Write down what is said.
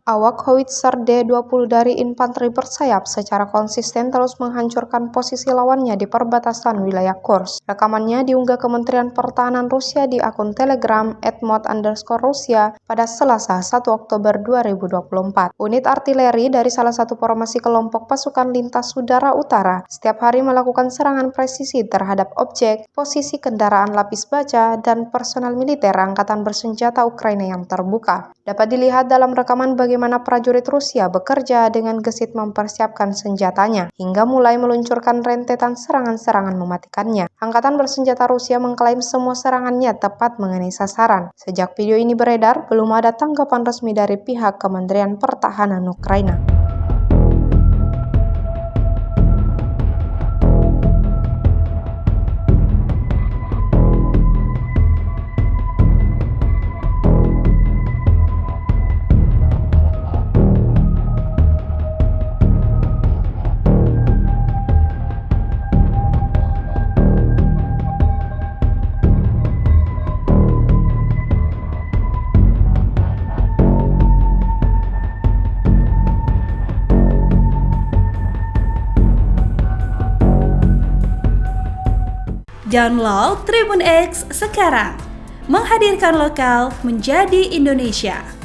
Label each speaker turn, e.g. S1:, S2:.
S1: Awak howitzer D-20 dari infanteri bersayap secara konsisten terus menghancurkan posisi lawannya di perbatasan wilayah Kursk. Rekamannya diunggah Kementerian Pertahanan Rusia di akun Telegram @mod_Rusia pada Selasa 1 Oktober 2024. Unit artileri dari salah satu formasi kelompok pasukan lintas udara utara setiap hari melakukan serangan presisi terhadap objek, posisi kendaraan lapis baja, dan personel militer angkatan bersenjata Ukraina yang terbuka. Dapat dilihat dalam rekaman bagaimana prajurit Rusia bekerja dengan gesit mempersiapkan senjatanya, hingga mulai meluncurkan rentetan serangan-serangan mematikannya. Angkatan bersenjata Rusia mengklaim semua serangannya tepat mengenai sasaran. Sejak video ini beredar, belum ada tanggapan resmi dari pihak Kementerian Pertahanan Ukraina.
S2: Download Tribun X sekarang, menghadirkan lokal menjadi Indonesia.